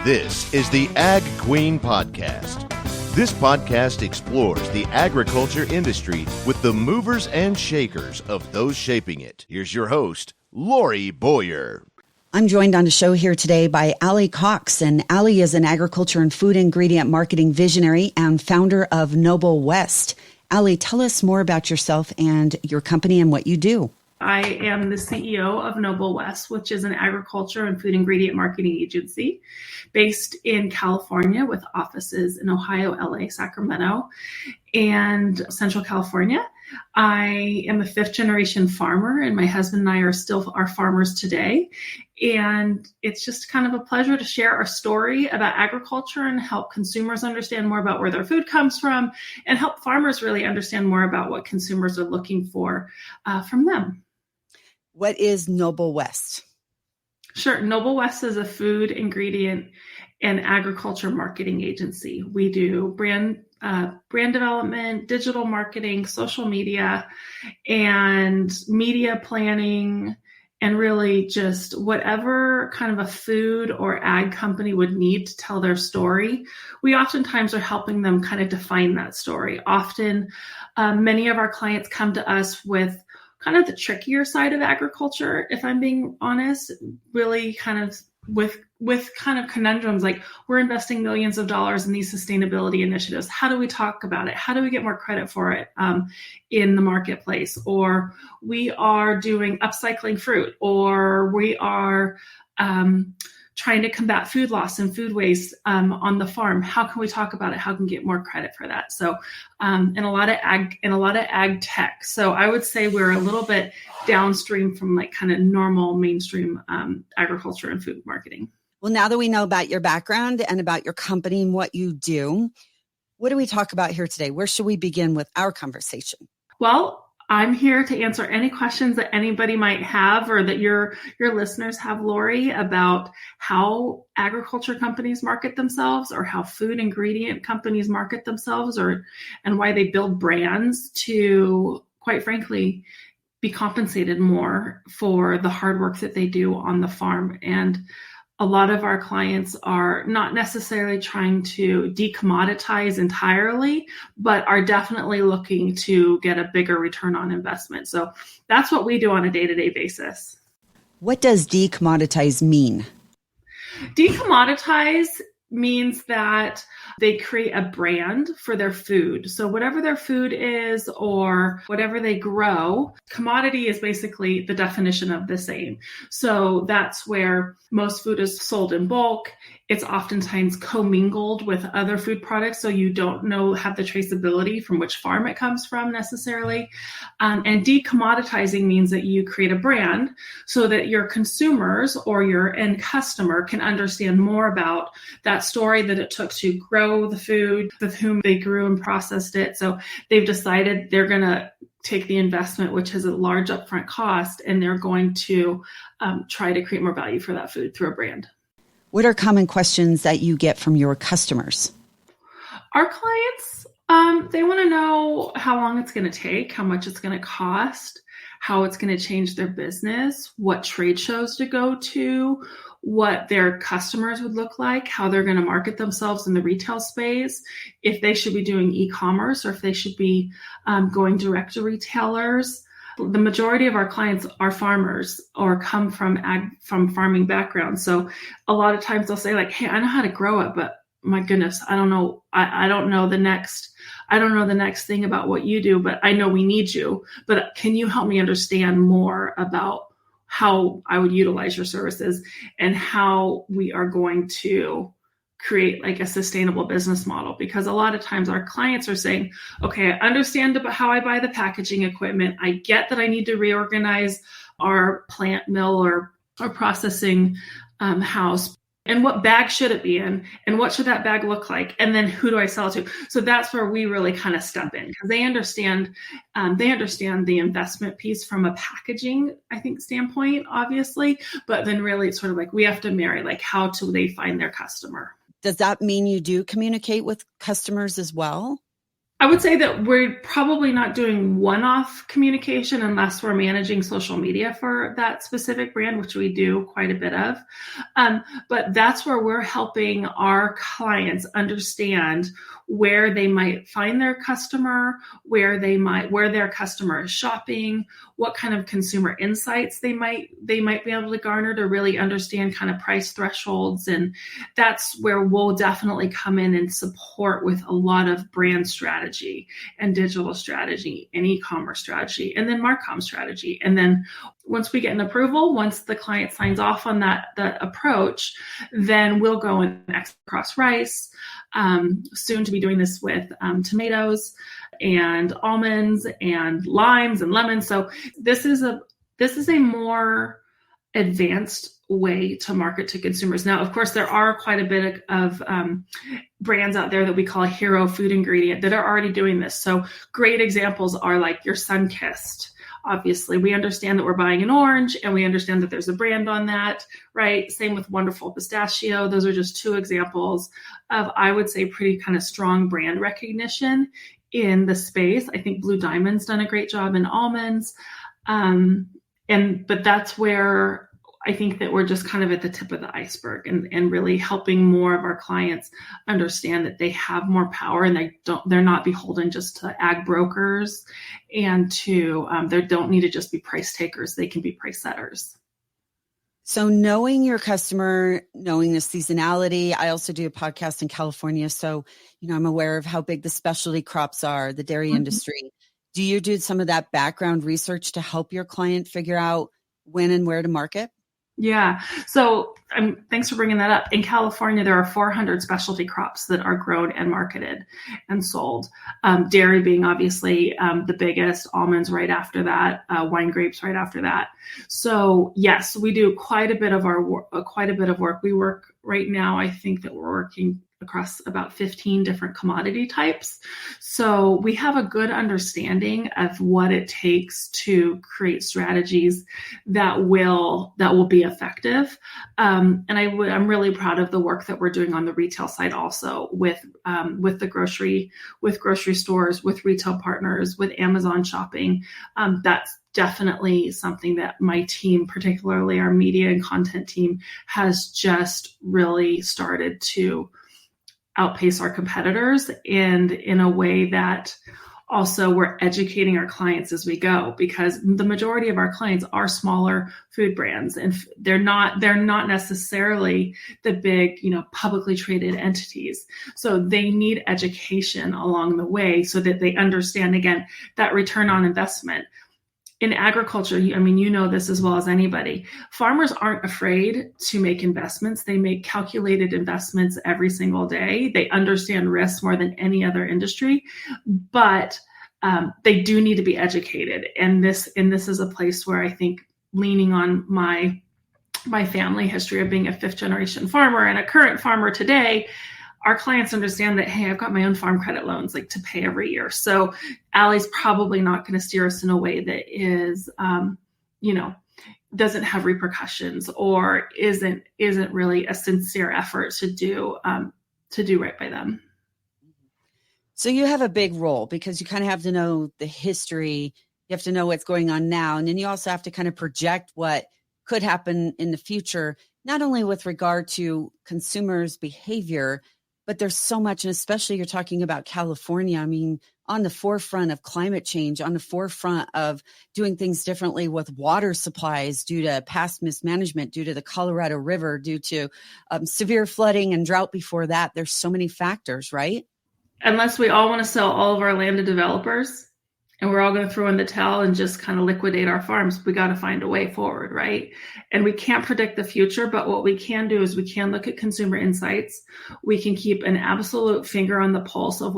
This is the Ag Queen Podcast. This podcast explores the agriculture industry with the movers and shakers of those shaping it. Here's your host, Lori Boyer. I'm joined on the show here today by Allie Cox, and Allie is an agriculture and food ingredient marketing visionary and founder of ofNoble West. Allie, tell us more about yourself and your company and what you do. I am the CEO of ofNoble West, which is an agriculture and food ingredient marketing agency based in California with offices in Ohio, LA, Sacramento, and Central California. I am a fifth generation farmer, and my husband and I are still farmers today. And it's just kind of a pleasure to share our story about agriculture and help consumers understand more about where their food comes from and help farmers really understand more about what consumers are looking for from them. What is ofNoble West? Sure. ofNoble West is a food ingredient and agriculture marketing agency. We do brand development, digital marketing, social media, and media planning, and really just whatever kind of a food or ag company would need to tell their story. We oftentimes are helping them kind of define that story. Often, many of our clients come to us with kind of the trickier side of agriculture, if I'm being honest, really kind of with kind of conundrums like, we're investing millions of dollars in these sustainability initiatives. How do we talk about it? How do we get more credit for it in the marketplace? Or we are doing upcycling fruit, or we are trying to combat food loss and food waste on the farm. How can we talk about it? How can we get more credit for that? So, and a lot of ag tech. So I would say we're a little bit downstream from like kind of normal mainstream agriculture and food marketing. Well, now that we know about your background and about your company and what you do, what do we talk about here today? Where should we begin with our conversation? Well, I'm here to answer any questions that anybody might have or that your listeners have, Lori, about how agriculture companies market themselves or how food ingredient companies market themselves and why they build brands to, quite frankly, be compensated more for the hard work that they do on the farm. And a lot of our clients are not necessarily trying to decommoditize entirely, but are definitely looking to get a bigger return on investment. So that's what we do on a day-to-day basis. What does decommoditize mean? Decommoditize means that they create a brand for their food. So whatever their food is or whatever they grow, commodity is basically the definition of the same. So that's where most food is sold in bulk. It's oftentimes commingled with other food products, so you don't have the traceability from which farm it comes from necessarily. And decommoditizing means that you create a brand so that your consumers or your end customer can understand more about that story that it took to grow the food, with whom they grew and processed it. So they've decided they're going to take the investment, which has a large upfront cost, and they're going to try to create more value for that food through a brand. What are common questions that you get from your customers? Our clients, they want to know how long it's going to take, how much it's going to cost, how it's going to change their business, what trade shows to go to, what their customers would look like, how they're going to market themselves in the retail space, if they should be doing e-commerce or if they should be going direct to retailers. The majority of our clients are farmers or come from farming backgrounds. So a lot of times they'll say like, hey, I know how to grow it, but my goodness, I don't know. I don't know the next thing about what you do, but I know we need you. But can you help me understand more about how I would utilize your services and how we are going to create like a sustainable business model? Because a lot of times our clients are saying, okay, I understand about how I buy the packaging equipment. I get that I need to reorganize our plant mill or processing house. And what bag should it be in? And what should that bag look like? And then who do I sell it to? So that's where we really kind of step in because they understand the investment piece from a packaging, I think, standpoint, obviously. But then really it's sort of like we have to marry, like how do they find their customer? Does that mean you do communicate with customers as well? I would say that we're probably not doing one-off communication unless we're managing social media for that specific brand, which we do quite a bit of. But that's where we're helping our clients understand where they might find their customer, where their customer is shopping, what kind of consumer insights they might be able to garner to really understand kind of price thresholds. And that's where we'll definitely come in and support with a lot of brand strategy and digital strategy and e-commerce strategy and then marcom strategy. And then once we get an approval, once the client signs off on that approach, then we'll go and export across rice, soon to be doing this with tomatoes and almonds and limes and lemons. So this is a more advanced way to market to consumers. Now, of course, there are quite a bit of brands out there that we call a hero food ingredient that are already doing this. So great examples are like your Sunkissed. Obviously, we understand that we're buying an orange and we understand that there's a brand on that, right? Same with Wonderful Pistachio. Those are just two examples of, I would say, pretty kind of strong brand recognition in the space. I think Blue Diamond's done a great job in almonds. But that's where I think that we're just kind of at the tip of the iceberg and really helping more of our clients understand that they have more power and they're not beholden just to ag brokers and they don't need to just be price takers. They can be price setters. So knowing your customer, knowing the seasonality, I also do a podcast in California. So, I'm aware of how big the specialty crops are, the dairy industry. Do you do some of that background research to help your client figure out when and where to market? Yeah. So thanks for bringing that up. In California, there are 400 specialty crops that are grown and marketed and sold. Dairy being obviously the biggest, almonds right after that, wine grapes right after that. So yes, we do quite a bit of work. We work right now. I think that we're working across about 15 different commodity types. So we have a good understanding of what it takes to create strategies that will be effective. And I'm really proud of the work that we're doing on the retail side also with grocery stores, with retail partners, with Amazon shopping. That's definitely something that my team, particularly our media and content team, has just really started to outpace our competitors, and in a way that also we're educating our clients as we go, because the majority of our clients are smaller food brands and they're not necessarily the big, publicly traded entities. So they need education along the way so that they understand, again, that return on investment. In agriculture, this as well as anybody, farmers aren't afraid to make investments. They make calculated investments every single day. They understand risk more than any other industry, but they do need to be educated. And this is a place where I think, leaning on my family history of being a 5th generation farmer and a current farmer today, our clients understand that, hey, I've got my own farm credit loans to pay every year. So Allie's probably not going to steer us in a way that is, doesn't have repercussions or isn't really a sincere effort to do right by them. So you have a big role because you kind of have to know the history. You have to know what's going on now. And then you also have to kind of project what could happen in the future, not only with regard to consumers' behavior, but there's so much, and especially you're talking about California. On the forefront of climate change, on the forefront of doing things differently with water supplies due to past mismanagement, due to the Colorado River, due to severe flooding and drought before that. There's so many factors, right? Unless we all want to sell all of our land to developers and we're all going to throw in the towel and just kind of liquidate our farms, we got to find a way forward, right? And we can't predict the future, but what we can do is we can look at consumer insights. We can keep an absolute finger on the pulse of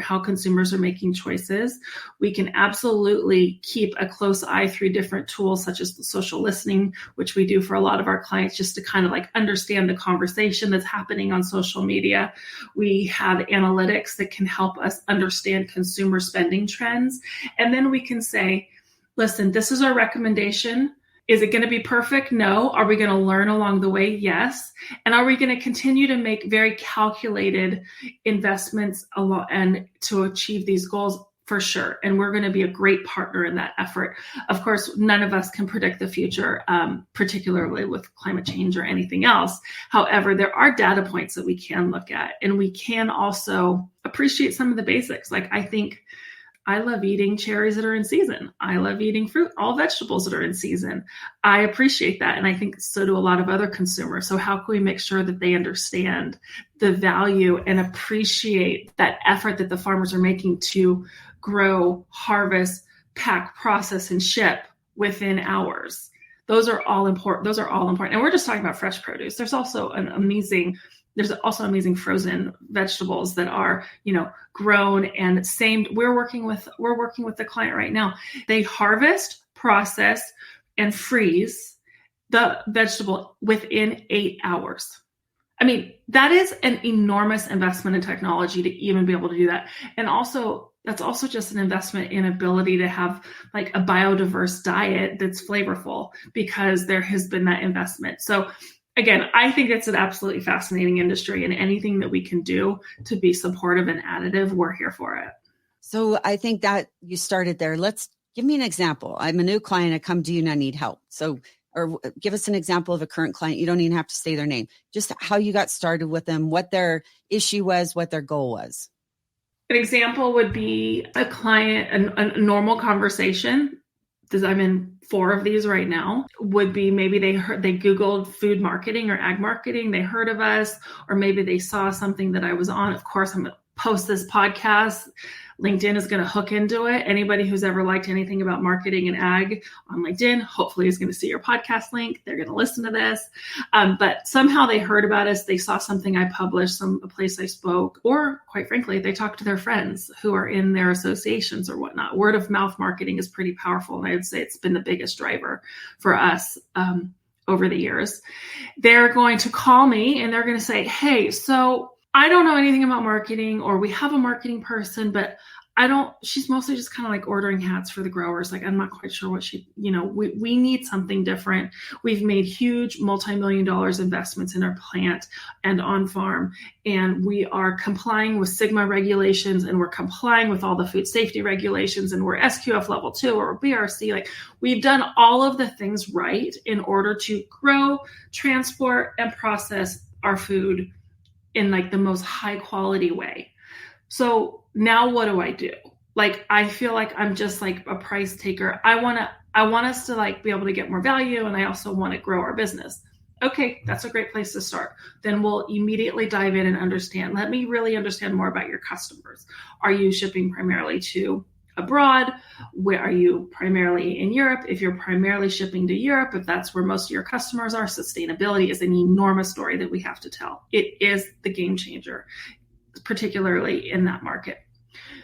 how consumers are making choices. We can absolutely keep a close eye through different tools such as the social listening, which we do for a lot of our clients, just to kind of understand the conversation that's happening on social media. We have analytics that can help us understand consumer spending trends. And then we can say, listen, this is our recommendation. Is it going to be perfect? No. Are we going to learn along the way? Yes. And are we going to continue to make very calculated investments and to achieve these goals? For sure. And we're going to be a great partner in that effort. Of course, none of us can predict the future, particularly with climate change or anything else. However, there are data points that we can look at, and we can also appreciate some of the basics. Like, I think I love eating cherries that are in season. I love eating fruit, all vegetables that are in season. I appreciate that. And I think so do a lot of other consumers. So how can we make sure that they understand the value and appreciate that effort that the farmers are making to grow, harvest, pack, process, and ship within hours? Those are all important. And we're just talking about fresh produce. There's also amazing frozen vegetables that are, grown and we're working with the client right now. They harvest, process, and freeze the vegetable within 8 hours. I mean, that is an enormous investment in technology to even be able to do that. And also, that's also just an investment in ability to have like a biodiverse diet that's flavorful, because there has been that investment. So again, I think it's an absolutely fascinating industry, and anything that we can do to be supportive and additive, we're here for it. So I think that you started there. Let's give me an example. I'm a new client. I come to you and I need help. Or give us an example of a current client. You don't even have to say their name, just how you got started with them, what their issue was, what their goal was. An example would be a client, a normal conversation, because I'm in 4 of these right now, would be maybe they Googled food marketing or ag marketing. They heard of us, or maybe they saw something that I was on. Of course, I'm going to post this podcast. LinkedIn is going to hook into it. Anybody who's ever liked anything about marketing and ag on LinkedIn, hopefully is going to see your podcast link. They're going to listen to this. But somehow they heard about us. They saw something I published, a place I spoke, or quite frankly, they talked to their friends who are in their associations or whatnot. Word of mouth marketing is pretty powerful. And I would say it's been the biggest driver for us over the years. They're going to call me and they're going to say, hey, so I don't know anything about marketing, or we have a marketing person, but she's mostly just kind of like ordering hats for the growers. Like, I'm not quite sure what we need something different. We've made huge multi-million dollars investments in our plant and on farm, and we are complying with SGMA regulations, and we're complying with all the food safety regulations, and we're SQF level 2 or BRC. Like, we've done all of the things right in order to grow, transport, and process our food in like the most high quality way. So now what do I do? Like, I feel like I'm just like a price taker. I want us to like be able to get more value, and I also want to grow our business. Okay, that's a great place to start. Then we'll immediately dive in and understand. Let me really understand more about your customers. Are you shipping primarily to abroad? Where are you primarily in Europe? If you're primarily shipping to Europe, if that's where most of your customers are, sustainability is an enormous story that we have to tell. It is the game changer, particularly in that market.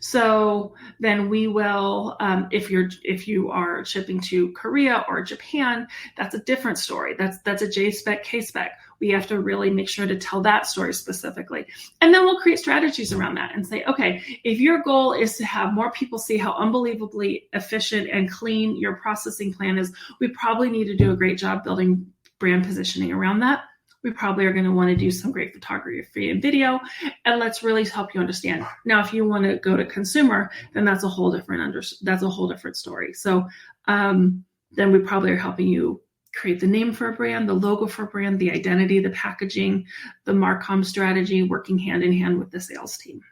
So then we will, if you are shipping to Korea or Japan, that's a different story. That's a J-spec, K-spec. We have to really make sure to tell that story specifically. And then we'll create strategies around that and say, okay, if your goal is to have more people see how unbelievably efficient and clean your processing plant is, we probably need to do a great job building brand positioning around that. We probably are going to want to do some great photography and video, and let's really help you understand. Now, if you want to go to consumer, then that's a whole different story. So then we probably are helping you create the name for a brand, the logo for a brand, the identity, the packaging, the Marcom strategy, working hand in hand with the sales team.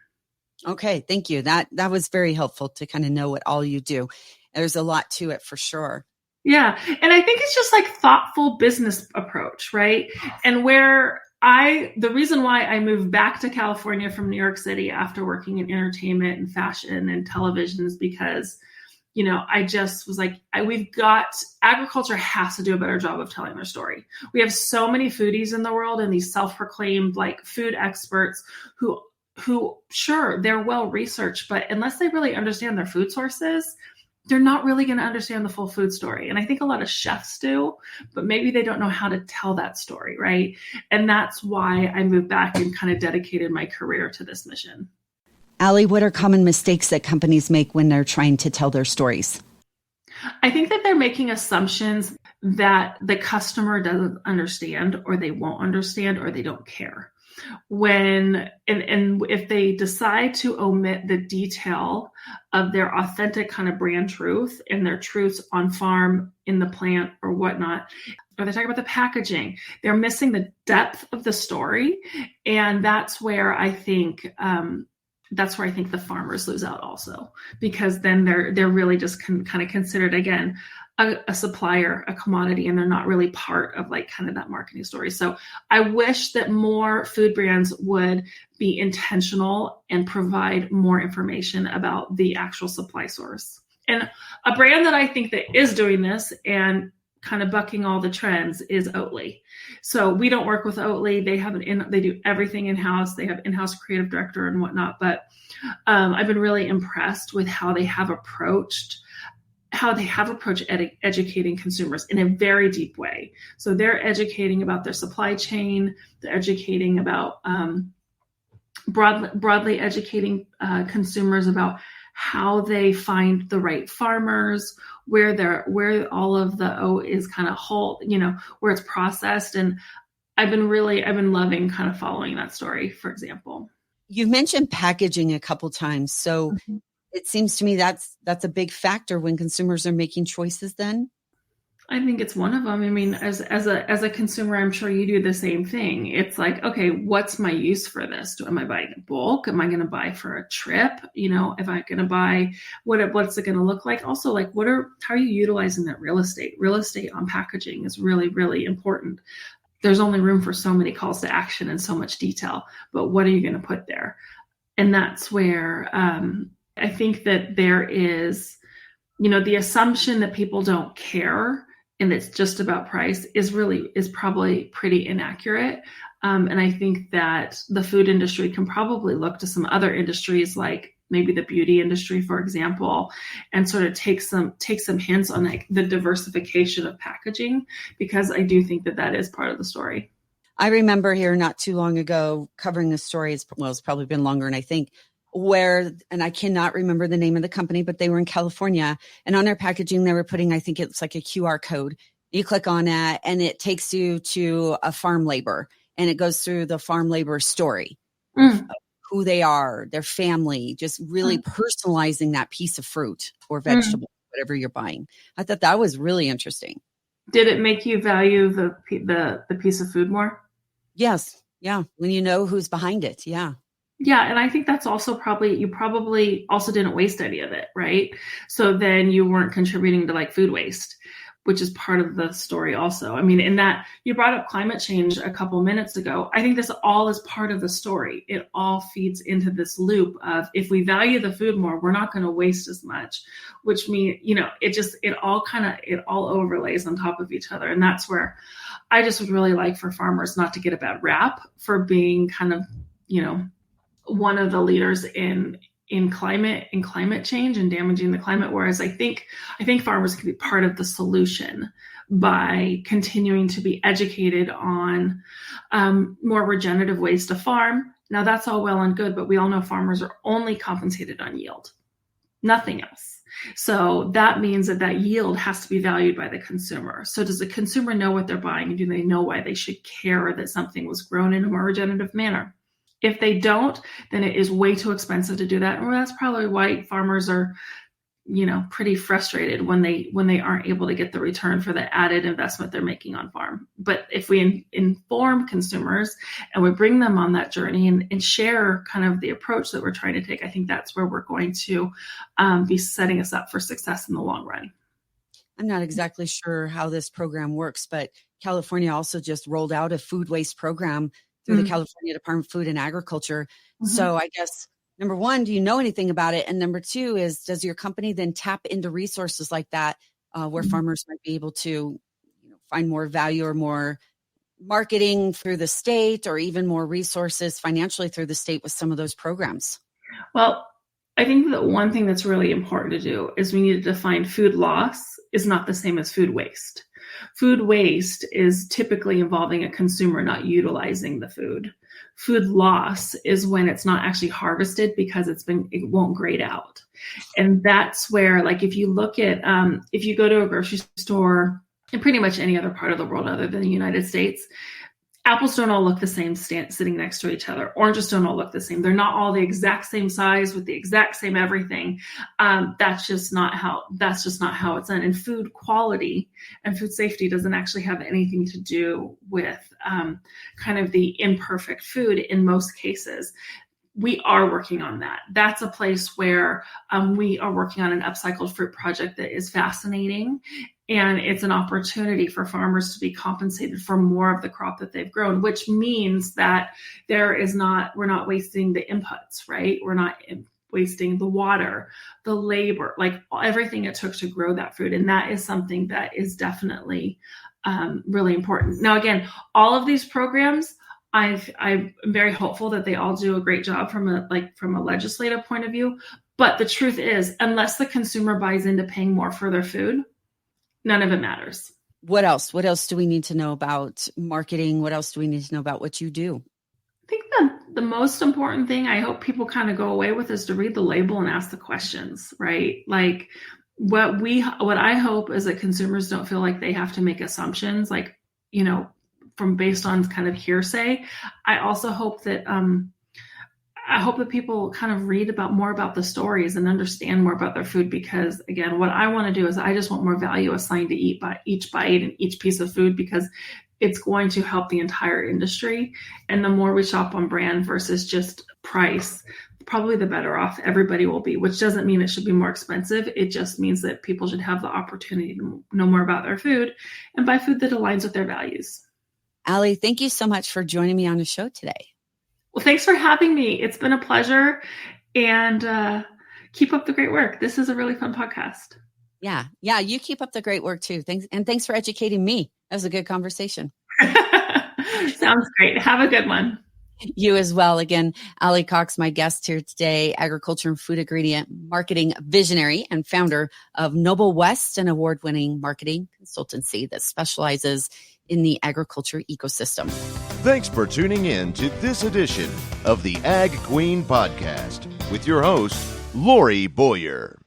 Okay, thank you. That was very helpful to kind of know what all you do. There's a lot to it for sure. Yeah. And I think it's just like thoughtful business approach, right? And the reason why I moved back to California from New York City after working in entertainment and fashion and television is because, I just was like, agriculture has to do a better job of telling their story. We have so many foodies in the world and these self-proclaimed like food experts who sure, they're well researched, but unless they really understand their food sources, they're not really going to understand the full food story. And I think a lot of chefs do, but maybe they don't know how to tell that story, right? And that's why I moved back and kind of dedicated my career to this mission. Allie, what are common mistakes that companies make when they're trying to tell their stories? I think that they're making assumptions that the customer doesn't understand, or they won't understand, or they don't care. And if they decide to omit the detail of their authentic kind of brand truth and their truths on farm, in the plant, or whatnot, or they talk about the packaging, they're missing the depth of the story. And that's where I think the farmers lose out also, because then they're really just kind of considered, again, a supplier, a commodity, and they're not really part of like kind of that marketing story. So I wish that more food brands would be intentional and provide more information about the actual supply source. And a brand that I think that is doing this and kind of bucking all the trends is Oatly. So we don't work with Oatly. They do everything in-house. They have in-house creative director and whatnot. But I've been really impressed with how they have approached educating consumers in a very deep way. So they're educating about their supply chain. They're educating about broadly educating consumers about how they find the right farmers, where all of the oat is kind of whole, where it's processed. And I've been loving kind of following that story, for example. You've mentioned packaging a couple times. So it seems to me that's a big factor when consumers are making choices then. I think it's one of them. I mean, as a consumer, I'm sure you do the same thing. It's like, okay, what's my use for this? Am I buying in bulk? Am I going to buy for a trip? If I'm going to buy, what's it going to look like? Also, like, how are you utilizing that real estate? Real estate on packaging is really, really important. There's only room for so many calls to action and so much detail, but what are you going to put there? And that's where I think that there is, the assumption that people don't care and it's just about price is probably pretty inaccurate. And I think that the food industry can probably look to some other industries, like maybe the beauty industry, for example, and sort of take some hints on like the diversification of packaging, because I do think that is part of the story. I remember here not too long ago covering a story, it's probably been longer, and I think and I cannot remember the name of the company, but they were in California, and on their packaging, they were putting, I think it's like a QR code. You click on that and it takes you to a farm labor, and it goes through the farm labor story, of who they are, their family, just really personalizing that piece of fruit or vegetable, whatever you're buying. I thought that was really interesting. Did it make you value the piece of food more? Yes. Yeah. When you know who's behind it. Yeah. Yeah. And I think that's also you probably also didn't waste any of it, right? So then you weren't contributing to like food waste, which is part of the story also. I mean, in that you brought up climate change a couple minutes ago. I think this all is part of the story. It all feeds into this loop of, if we value the food more, we're not going to waste as much, which means, it all overlays on top of each other. And that's where I just would really like for farmers not to get a bad rap for being kind of, one of the leaders in climate change and damaging the climate. Whereas I think farmers can be part of the solution by continuing to be educated on more regenerative ways to farm. Now that's all well and good, but we all know farmers are only compensated on yield, nothing else. So that means that yield has to be valued by the consumer. So does the consumer know what they're buying, and do they know why they should care that something was grown in a more regenerative manner? If they don't, then it is way too expensive to do that. And that's probably why farmers are, pretty frustrated when they aren't able to get the return for the added investment they're making on farm. But if we inform consumers and we bring them on that journey and share kind of the approach that we're trying to take, I think that's where we're going to be setting us up for success in the long run. I'm not exactly sure how this program works, but California also just rolled out a food waste program through the California Department of Food and Agriculture. So I guess, number one, do you know anything about it? And number two is, does your company then tap into resources like that where farmers might be able to find more value or more marketing through the state, or even more resources financially through the state with some of those programs? Well, I think that one thing that's really important to do is we need to define food loss is not the same as food waste. Food waste is typically involving a consumer not utilizing the food. Food loss is when it's not actually harvested because it won't grade out. And that's where, like, if you look at, if you go to a grocery store in pretty much any other part of the world other than the United States. Apples don't all look the same sitting next to each other. Oranges don't all look the same. They're not all the exact same size with the exact same everything. That's just not how it's done. And food quality and food safety doesn't actually have anything to do with kind of the imperfect food in most cases. We are working on that. That's a place where we are working on an upcycled fruit project that is fascinating. And it's an opportunity for farmers to be compensated for more of the crop that they've grown, which means that we're not wasting the inputs, right? We're not wasting the water, the labor, like everything it took to grow that food. And that is something that is definitely really important. Now, again, all of these programs, I'm very hopeful that they all do a great job from a legislative point of view. But the truth is, unless the consumer buys into paying more for their food, none of it matters. What else? What else do we need to know about marketing? What else do we need to know about what you do? I think the most important thing I hope people kind of go away with is to read the label and ask the questions, right? Like what I hope is that consumers don't feel like they have to make assumptions, like, from based on kind of hearsay. I also hope that people kind of read more about the stories and understand more about their food, because again, what I want to do is I just want more value assigned to each bite and each piece of food, because it's going to help the entire industry. And the more we shop on brand versus just price, probably the better off everybody will be, which doesn't mean it should be more expensive. It just means that people should have the opportunity to know more about their food and buy food that aligns with their values. Allie, thank you so much for joining me on the show today. Well, thanks for having me. It's been a pleasure, and keep up the great work. This is a really fun podcast. Yeah. You keep up the great work too. Thanks for educating me. That was a good conversation. Sounds great. Have a good one. You as well. Again, Allie Cox, my guest here today, agriculture and food ingredient marketing visionary and founder of Noble West, an award-winning marketing consultancy that specializes in the agriculture ecosystem. Thanks for tuning in to this edition of the Ag Queen Podcast with your host, Lori Boyer.